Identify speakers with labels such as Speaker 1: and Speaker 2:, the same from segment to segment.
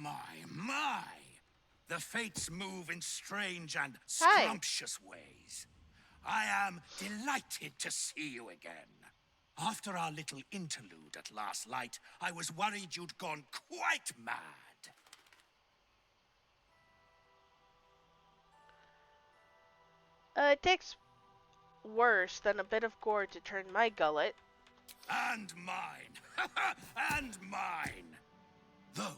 Speaker 1: My. The fates move in strange and
Speaker 2: Hi.
Speaker 1: scrumptious ways. I am delighted to see you again. After our little interlude at last light, I was worried you'd gone quite mad.
Speaker 2: It takes worse than a bit of gore to turn my gullet.
Speaker 1: And mine. And mine. Though,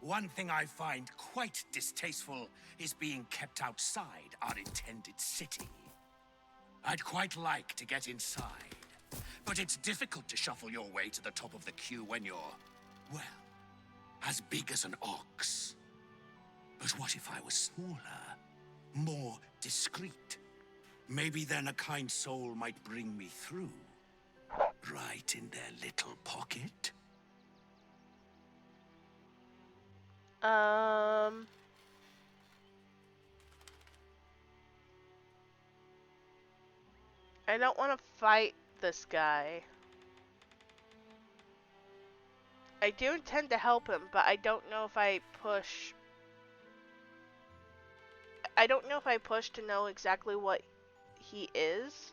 Speaker 1: one thing I find quite distasteful is being kept outside our intended city. I'd quite like to get inside, but it's difficult to shuffle your way to the top of the queue when you're, well, as big as an ox. But what if I was smaller, more discreet? Maybe then a kind soul might bring me through, right in their little pocket.
Speaker 2: I don't want to fight this guy. I do intend to help him, but I don't know if I push. I don't know if I push to know exactly what he is,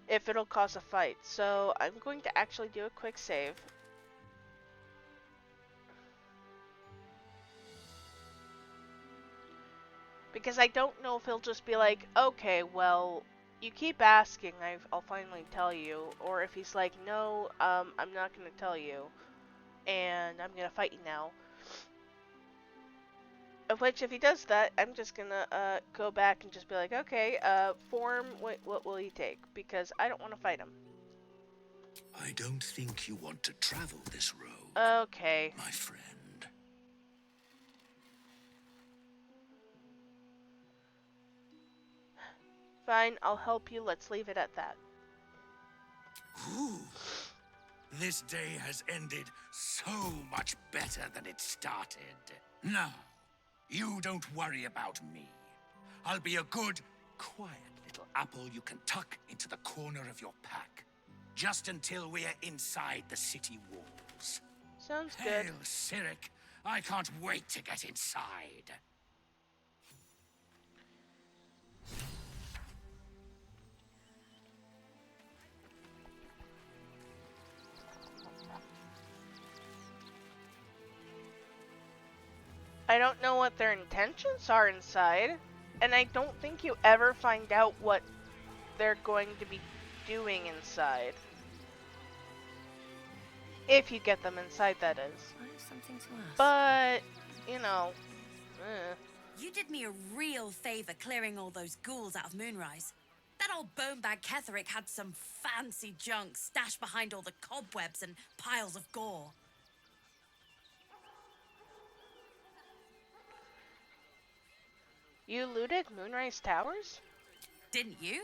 Speaker 2: if it'll cause a fight. So I'm going to actually do a quick save. Because I don't know if he'll just be like, okay, well, you keep asking, I'll finally tell you. Or if he's like, no, I'm not going to tell you, and I'm going to fight you now. Of which, if he does that, I'm just going to go back and just be like, okay, form, what will he take? Because I don't want to fight him.
Speaker 1: I don't think you want to travel this road,
Speaker 2: okay,
Speaker 1: my friend.
Speaker 2: Fine, I'll help you. Let's leave it at that.
Speaker 1: Ooh. This day has ended so much better than it started. Now, you don't worry about me. I'll be a good, quiet little apple you can tuck into the corner of your pack, just until we're inside the city walls.
Speaker 2: Sounds good.
Speaker 1: Hail, Cyric. I can't wait to get inside.
Speaker 2: I don't know what their intentions are inside, and I don't think you ever find out what they're going to be doing inside. If you get them inside, that is.
Speaker 3: I have something to ask.
Speaker 2: But, you know,
Speaker 3: You did me a real favor clearing all those ghouls out of Moonrise. That old bonebag Ketherick had some fancy junk stashed behind all the cobwebs and piles of gore.
Speaker 2: You looted Moonrise Towers?
Speaker 3: Didn't you?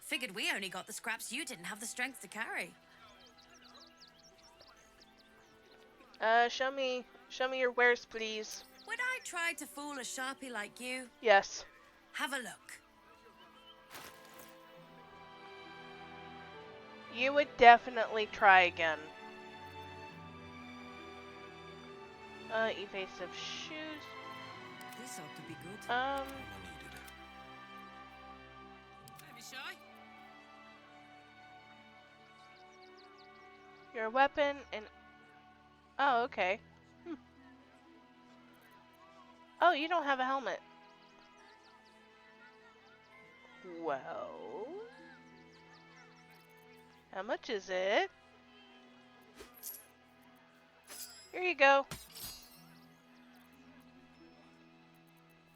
Speaker 3: Figured we only got the scraps you didn't have the strength to carry.
Speaker 2: Show me your wares, please.
Speaker 3: Would I try to fool a sharpie like you?
Speaker 2: Yes.
Speaker 3: Have a look.
Speaker 2: You would definitely try again. Evasive shoes.
Speaker 3: This ought to be good.
Speaker 1: I needed it.
Speaker 3: Don't be shy.
Speaker 2: Your weapon and... Oh, okay. Oh, you don't have a helmet. Well... How much is it? Here you go.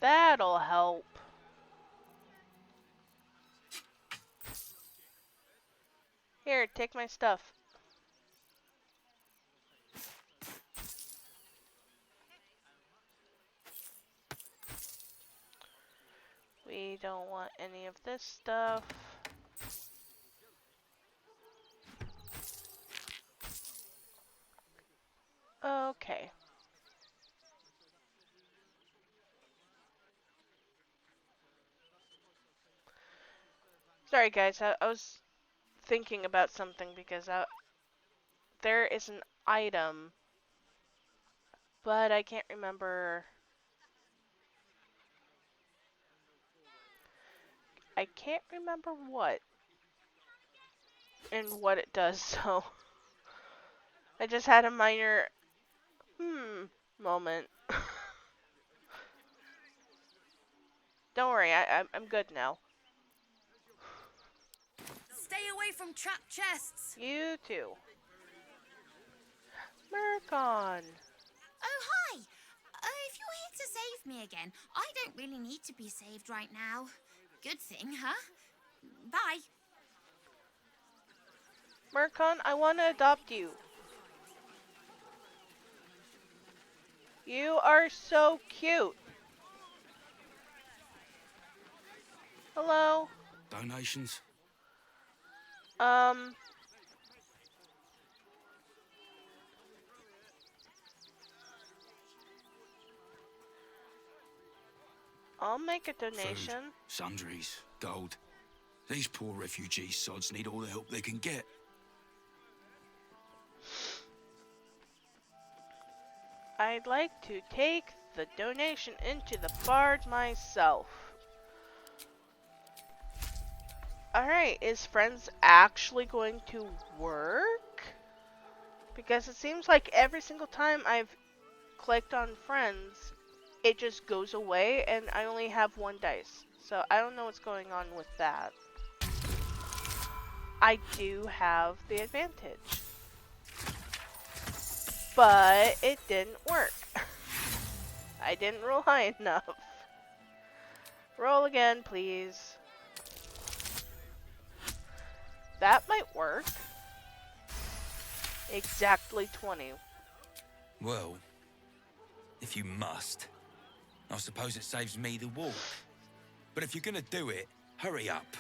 Speaker 2: That'll help. Here, take my stuff. We don't want any of this stuff. Okay. Sorry guys, I was thinking about something because there is an item but I can't remember. I can't remember what and what it does, so I just had a minor moment. Don't worry, I'm good now.
Speaker 3: Stay away from trapped chests.
Speaker 2: You too. Murkon.
Speaker 4: Oh, hi. If you're here to save me again, I don't really need to be saved right now. Good thing, huh? Bye.
Speaker 2: Murkon, I want to adopt you. You are so cute. Hello.
Speaker 1: Donations?
Speaker 2: I'll make a donation.
Speaker 1: Food, sundries, gold. These poor refugee sods need all the help they can get.
Speaker 2: I'd like to take the donation into the bard myself. Alright, is friends actually going to work? Because it seems like every single time I've clicked on friends, it just goes away and I only have one dice. So I don't know what's going on with that. I do have the advantage. But it didn't work. I didn't roll high enough. Roll again, please. That might work. Exactly 20.
Speaker 1: Well, if you must, I suppose it saves me the walk. But if you're gonna do it, hurry up.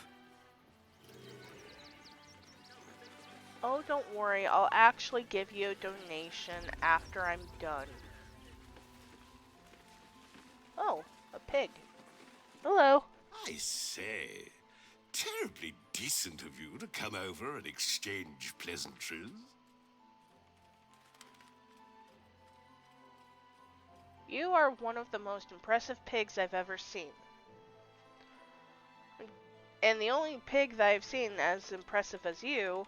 Speaker 2: Oh, don't worry. I'll actually give you a donation after I'm done. Oh, a pig. Hello.
Speaker 5: I say, terribly decent of you to come over and exchange pleasantries.
Speaker 2: You are one of the most impressive pigs I've ever seen. And the only pig that I've seen as impressive as you,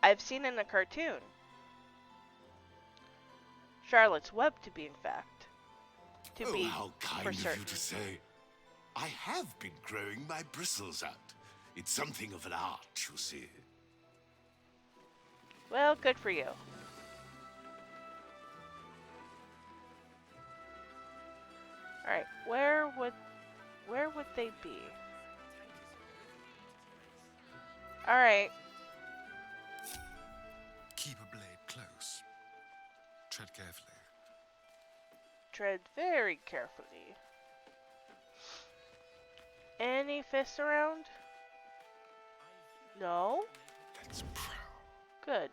Speaker 2: I've seen in a cartoon. Charlotte's Web, to be in fact. To be
Speaker 5: How kind
Speaker 2: for
Speaker 5: of
Speaker 2: certain.
Speaker 5: you to say. I have been growing my bristles out. It's something of an art, you see.
Speaker 2: Well, good for you. Alright, where would they be? Alright.
Speaker 6: Keep a blade close. Tread carefully.
Speaker 2: Tread very carefully. Any fists around? No?
Speaker 6: That's proud.
Speaker 2: Good.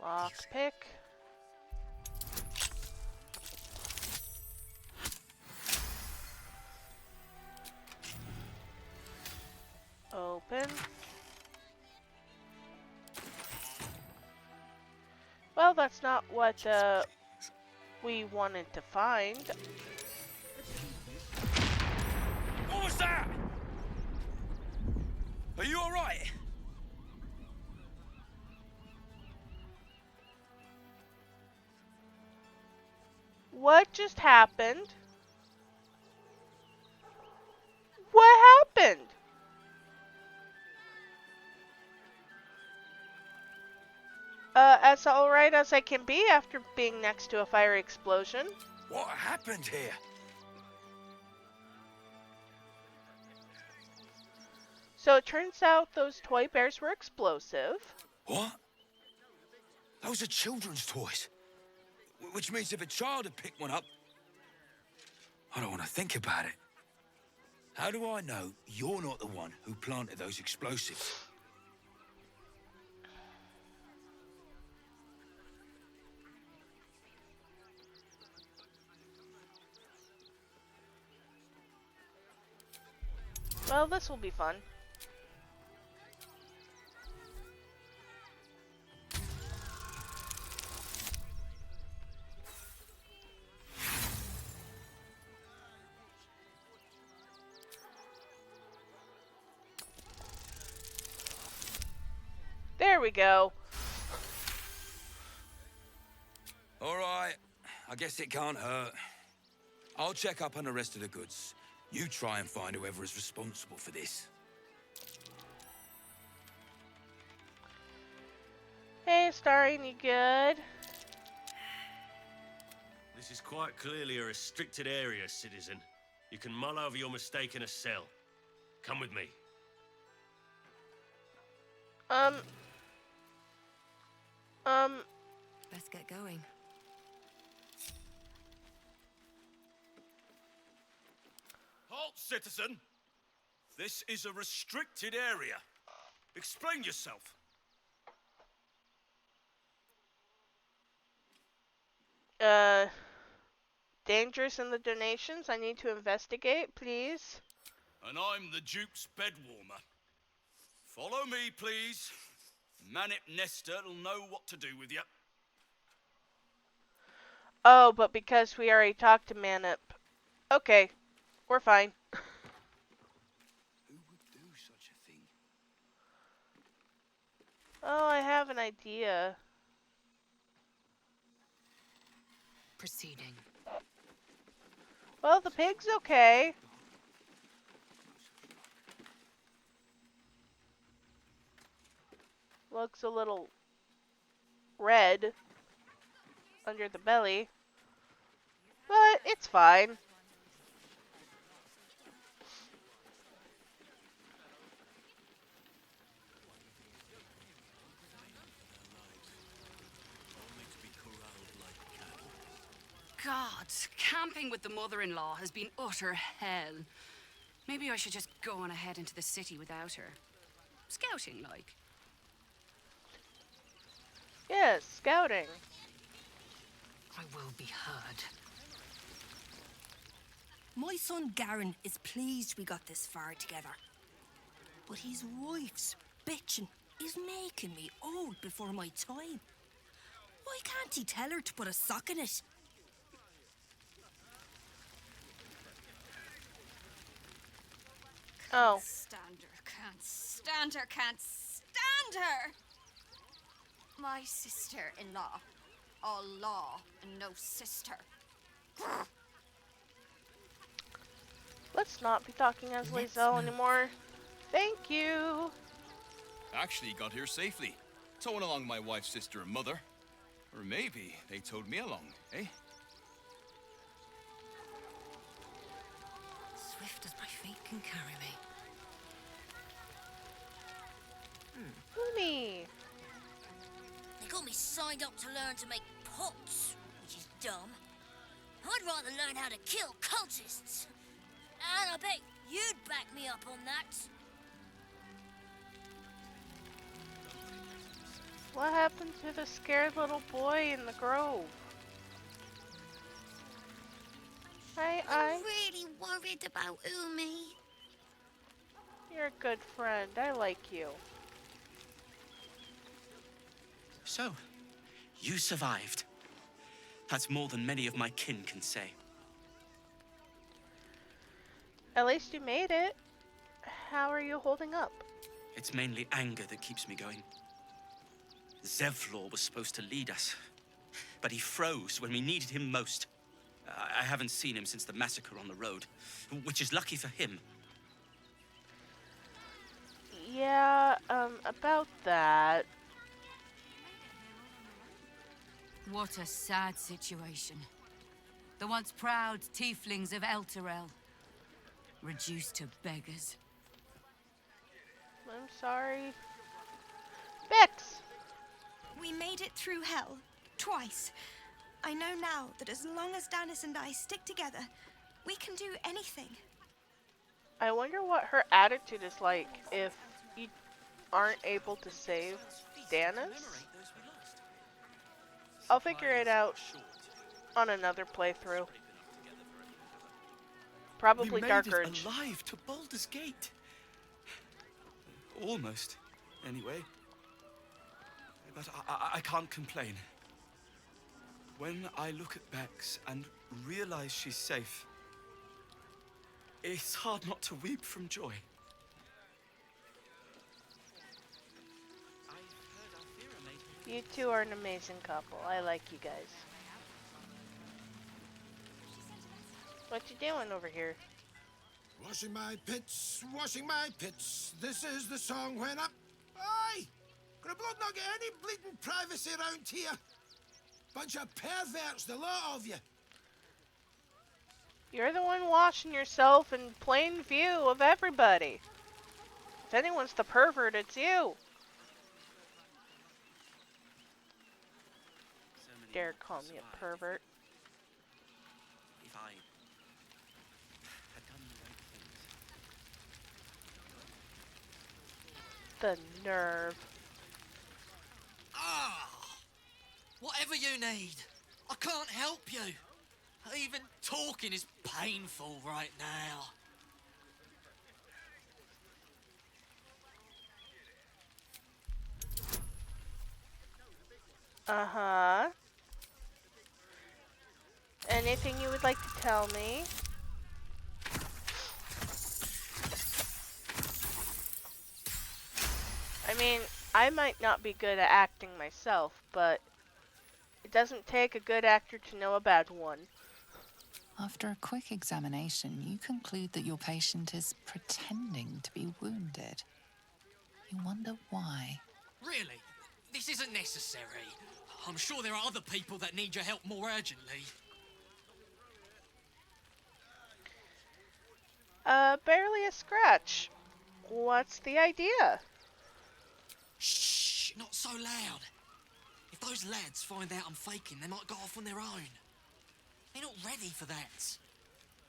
Speaker 2: Lockpick. Open. Well, that's not what we wanted to find.
Speaker 1: What was that? Are you alright?
Speaker 2: What just happened? What happened? As alright as I can be after being next to a fiery explosion.
Speaker 1: What happened here?
Speaker 2: So it turns out those toy bears were explosive.
Speaker 1: What? Those are children's toys. Which means if a child had picked one up... I don't want to think about it. How do I know you're not the one who planted those explosives?
Speaker 2: Well, this will be fun. There we go.
Speaker 7: Alright, I guess it can't hurt. I'll check up on the rest of the goods. You try and find whoever is responsible for this.
Speaker 2: Hey, Astarion, you good?
Speaker 8: This is quite clearly a restricted area, citizen. You can mull over your mistake in a cell. Come with me.
Speaker 3: Let's get going.
Speaker 9: Halt, citizen! This is a restricted area. Explain yourself.
Speaker 2: Dangerous in the donations. I need to investigate, please.
Speaker 9: And I'm the Duke's bedwarmer. Follow me, please. Manip Nestor'll know what to do with you.
Speaker 2: Oh, but because we already talked to Manip. Okay, we're fine.
Speaker 5: Who would do such a thing?
Speaker 2: Oh, I have an idea.
Speaker 3: Proceeding.
Speaker 2: Well, the pig's okay. Looks a little red under the belly, but it's fine.
Speaker 3: God, camping with the mother-in-law has been utter hell. Maybe I should just go on ahead into the city without her. Scouting, like.
Speaker 2: Yes, scouting.
Speaker 3: I will be heard.
Speaker 10: My son Garen is pleased we got this far together. But his wife's bitching is making me old before my time. Why can't he tell her to put a sock in it?
Speaker 2: Oh.
Speaker 11: Stand her, can't stand her, can't stand her! My sister-in-law. All law and no sister.
Speaker 2: Let's not be talking as Lae'zel anymore. Thank you.
Speaker 12: Actually got here safely. Towing along my wife's sister and mother. Or maybe they towed me along, eh?
Speaker 10: Swift as my feet can carry me.
Speaker 2: Umi.
Speaker 13: They got me signed up to learn to make pots, which is dumb. I'd rather learn how to kill cultists. And I bet you'd back me up on that.
Speaker 2: What happened to the scared little boy in the grove?
Speaker 4: I'm really worried about Umi.
Speaker 2: You're a good friend. I like you.
Speaker 14: So, you survived. That's more than many of my kin can say.
Speaker 2: At least you made it. How are you holding up?
Speaker 14: It's mainly anger that keeps me going. Zevlor was supposed to lead us, but he froze when we needed him most. I haven't seen him since the massacre on the road, which is lucky for him.
Speaker 2: Yeah, about that.
Speaker 3: What a sad situation. The once proud tieflings of Elturel, reduced to beggars.
Speaker 2: I'm sorry. Bex!
Speaker 10: We made it through hell, twice. I know now that as long as Danis and I stick together, we can do anything.
Speaker 2: I wonder what her attitude is like if you aren't able to save Danis. I'll figure it out on another playthrough. Probably Dark Urge.
Speaker 12: Alive to Baldur's Gate. Almost, anyway. But I can't complain. When I look at Bex and realize she's safe, it's hard not to weep from joy.
Speaker 2: You two are an amazing couple. I like you guys. What you doing over here?
Speaker 15: Washing my pits, washing my pits. This is the song when I'm... Aye! Gonna blood not get any bleeding privacy around here. Bunch of perverts, the lot of you.
Speaker 2: You're the one washing yourself in plain view of everybody. If anyone's the pervert, it's you. Dare call me a pervert.
Speaker 14: If I had done the right things.
Speaker 2: The nerve.
Speaker 16: Ah! Whatever you need. I can't help you. Even talking is painful right now.
Speaker 2: Uh-huh. Anything you would like to tell me? I mean, I might not be good at acting myself, but it doesn't take a good actor to know a bad one.
Speaker 17: After a quick examination, you conclude that your patient is pretending to be wounded. You wonder why.
Speaker 16: Really? This isn't necessary. I'm sure there are other people that need your help more urgently.
Speaker 2: Barely a scratch. What's the idea?
Speaker 16: Shh, not so loud. If those lads find out I'm faking, they might go off on their own. They're not ready for that.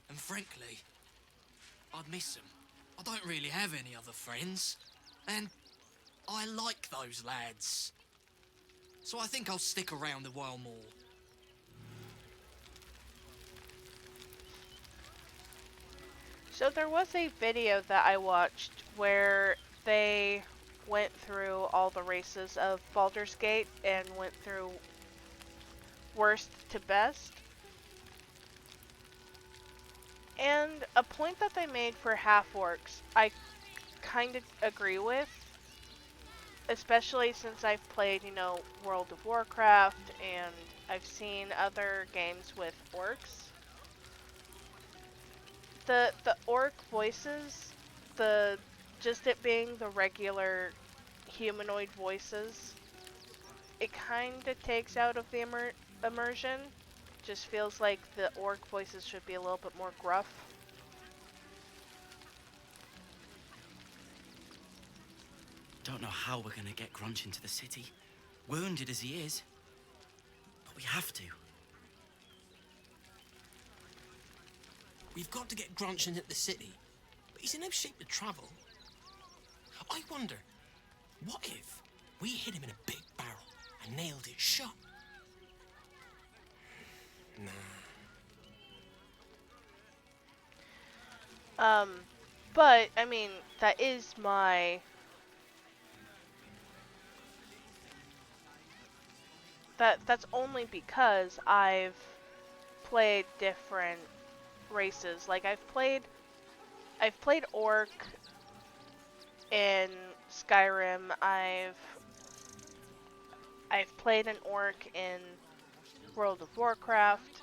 Speaker 16: And frankly, I'd miss them. I don't really have any other friends. And I like those lads. So I think I'll stick around a while more.
Speaker 2: So there was a video that I watched where they went through all the races of Baldur's Gate and went through worst to best. And a point that they made for half-orcs, I kind of agree with. Especially since I've played, you know, World of Warcraft, and I've seen other games with orcs. The orc voices, just it being the regular humanoid voices, it kind of takes out of the immersion. Just feels like the orc voices should be a little bit more gruff.
Speaker 14: Don't know how we're gonna get Grunch into the city, wounded as he is. But we have to.
Speaker 18: We've got to get Grunch into the city, but he's in no shape to travel. I wonder, what if we hit him in a big barrel and nailed it shut?
Speaker 2: Nah. But, I mean, that is my... That's only because I've played different races. Like I've played orc in Skyrim. I've played an orc in World of Warcraft.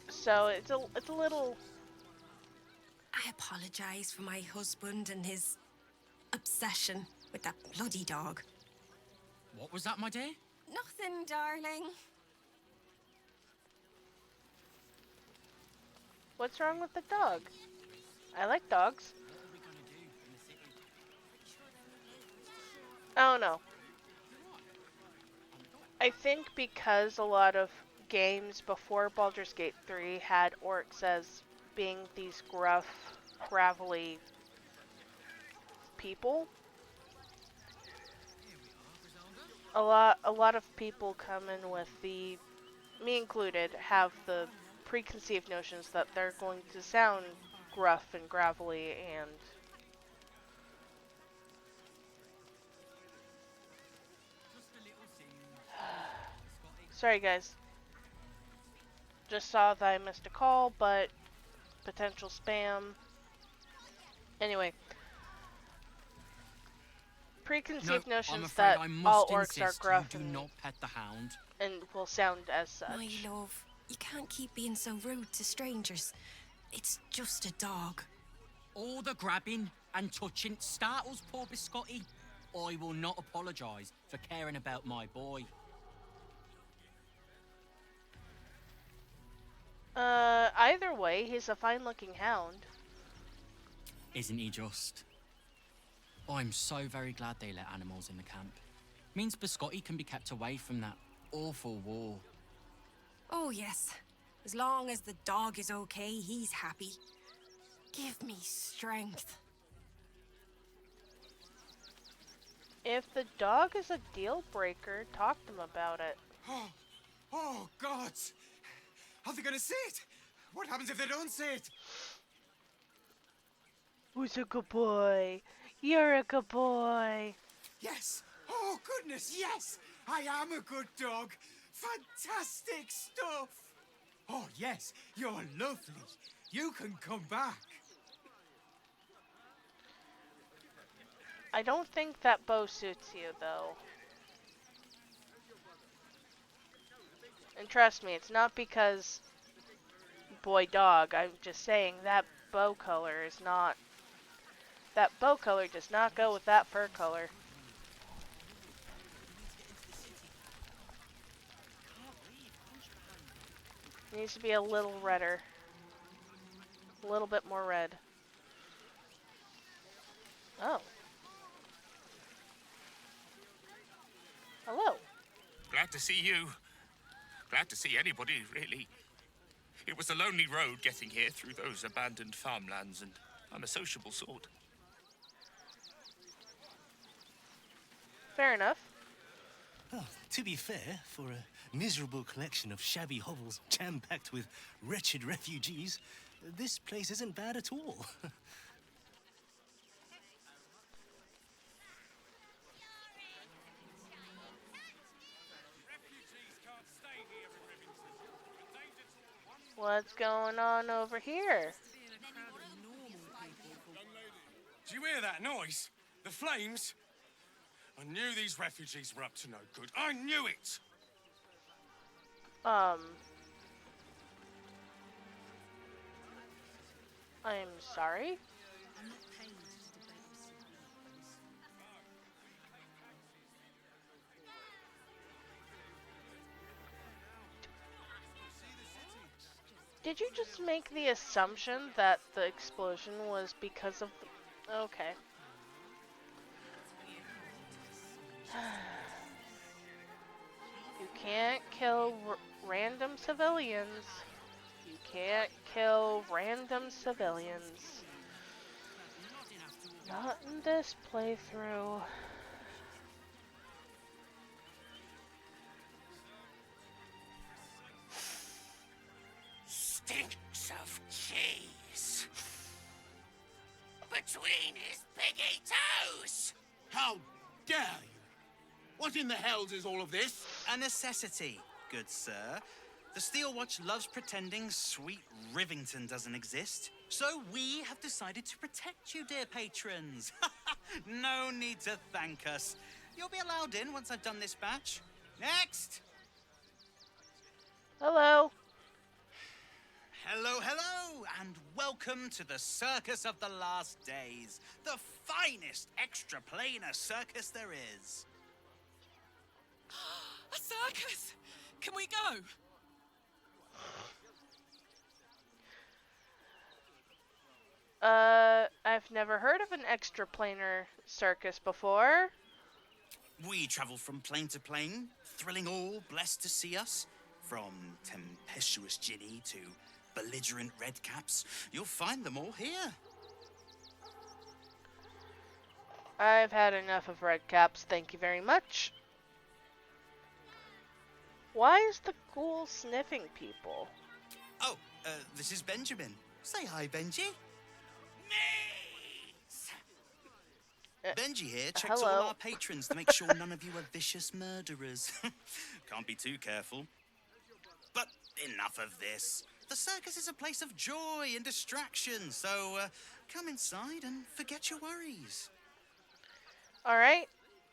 Speaker 2: So it's a little.
Speaker 10: I apologize for my husband and his obsession with that bloody dog.
Speaker 16: What was that, my dear?
Speaker 11: Nothing, darling.
Speaker 2: What's wrong with the dog? I like dogs. Oh no. I think because a lot of games before Baldur's Gate 3 had orcs as being these gruff, gravelly people. A lot of people come in with me included, have the preconceived notions that they're going to sound gruff and gravelly and sorry guys. Just saw that I missed a call, but potential spam. Anyway. preconceived
Speaker 18: No, I'm
Speaker 2: notions
Speaker 18: afraid
Speaker 2: that
Speaker 18: I
Speaker 2: all
Speaker 18: must
Speaker 2: orcs are
Speaker 18: insist
Speaker 2: gruff
Speaker 18: you do not pet the hound.
Speaker 2: and will sound as such.
Speaker 10: My love, you can't keep being so rude to strangers. It's just a dog.
Speaker 16: All the grabbing and touching startles poor Biscotti. I will not apologise for caring about my boy.
Speaker 2: Either way, he's a fine-looking hound.
Speaker 16: Isn't he just? I'm so very glad they let animals in the camp. Means Biscotti can be kept away from that awful war.
Speaker 10: Oh, yes. As long as the dog is okay, he's happy. Give me strength.
Speaker 2: If the dog is a deal breaker, talk to him about it.
Speaker 19: Oh, God! Are they gonna see it? What happens if they don't see it?
Speaker 2: Who's a good boy? You're a good boy.
Speaker 19: Yes! Oh, goodness, yes! I am a good dog. Fantastic stuff! Oh, yes, you're lovely. You can come back.
Speaker 2: I don't think that bow suits you, though. And trust me, it's not because boy dog. I'm just saying that bow color is not... That bow color does not go with that fur color. It needs to be a little redder. A little bit more red. Oh. Hello.
Speaker 1: Glad to see you. Glad to see anybody, really. It was a lonely road getting here through those abandoned farmlands, and I'm a sociable sort.
Speaker 2: Fair enough.
Speaker 20: Oh, to be fair, for a miserable collection of shabby hovels jam-packed with wretched refugees, this place isn't bad at all.
Speaker 2: What's going on over here?
Speaker 19: Do you hear that noise? The flames? I knew these refugees were up to no good. I knew it!
Speaker 2: I'm sorry? Did you just make the assumption that the explosion was because of... Okay. You can't kill random civilians. You can't kill random civilians. Not in this playthrough.
Speaker 5: Stinks of cheese. Between his piggy toes!
Speaker 21: How dare you! What in the hells is all of this?
Speaker 14: A necessity, good sir. The Steel Watch loves pretending sweet Rivington doesn't exist. So we have decided to protect you, dear patrons. No need to thank us. You'll be allowed in once I've done this batch. Next!
Speaker 2: Hello.
Speaker 14: Hello, hello, and welcome to the Circus of the Last Days, the finest extra-planar circus there is.
Speaker 10: A circus! Can we go?
Speaker 2: I've never heard of an extra-planar circus before.
Speaker 14: We travel from plane to plane, thrilling all blessed to see us. From tempestuous Ginny to belligerent redcaps, you'll find them all here.
Speaker 2: I've had enough of redcaps, thank you very much. Why is the ghoul sniffing people?
Speaker 14: Oh, this is Benjamin. Say hi, Benji. Benji here checks all our patrons to make sure none of you are vicious murderers. Can't be too careful. But enough of this. The circus is a place of joy and distraction, so come inside and forget your worries.
Speaker 2: Alright,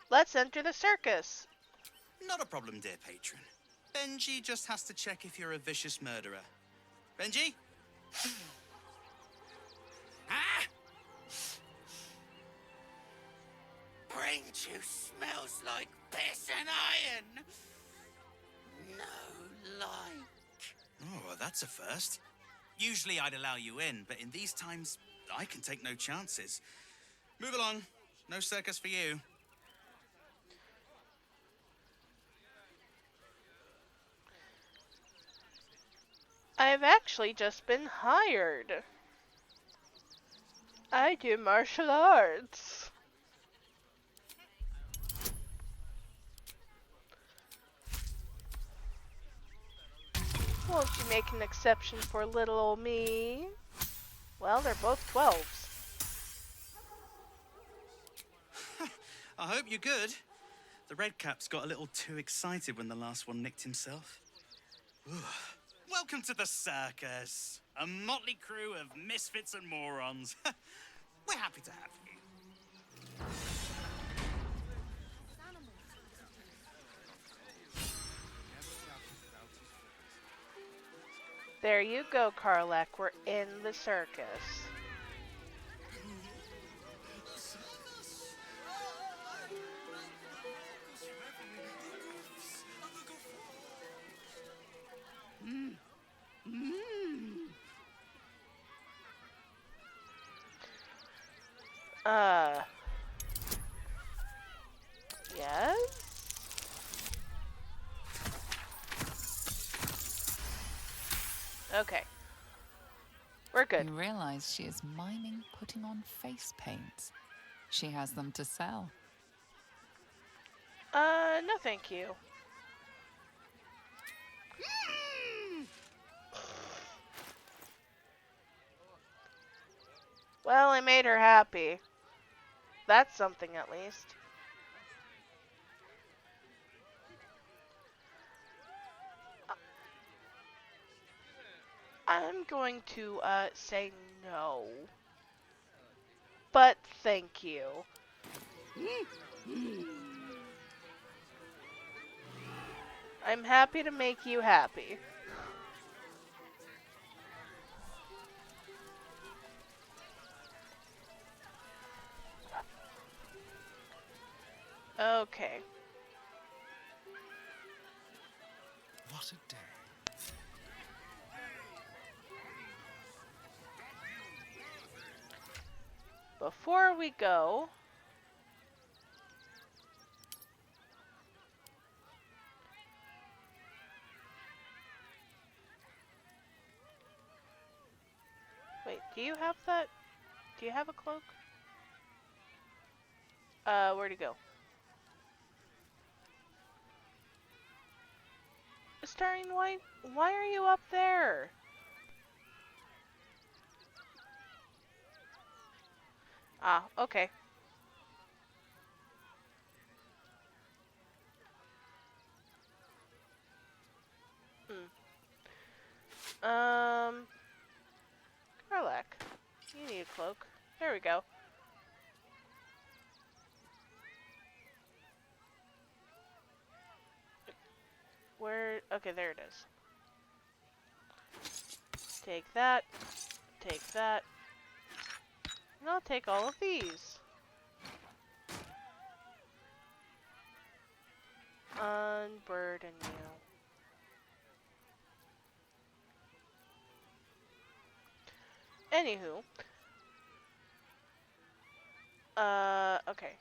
Speaker 2: Let's enter the circus.
Speaker 14: Not a problem, dear patron. Benji just has to check if you're a vicious murderer. Benji?
Speaker 21: Ah! Brain juice smells like piss and iron. No like.
Speaker 14: Oh, that's a first. Usually I'd allow you in, but in these times, I can take no chances. Move along. No circus for you.
Speaker 2: I've actually just been hired. I do martial arts. Won't you make an exception for little old me? Well, they're both 12s.
Speaker 14: I hope you're good. The redcaps got a little too excited when the last one nicked himself. Welcome to the circus. A motley crew of misfits and morons. We're happy to have you.
Speaker 2: There you go, Karlach. We're in the circus. Yes? Okay. We're good.
Speaker 17: You realize she is miming putting on face paints. She has them to sell.
Speaker 2: No thank you. Well, I made her happy. That's something at least. I'm going to say no. But thank you. I'm happy to make you happy. Okay.
Speaker 20: What a day.
Speaker 2: Before we go, wait, do you have that? Do you have a cloak? Where'd it go? Astarion, why are you up there? Ah, okay. Karlach, you need a cloak. There we go. Where? Okay, there it is. Take that. Take that. And I'll take all of these. Unburden you. Anywho. Okay.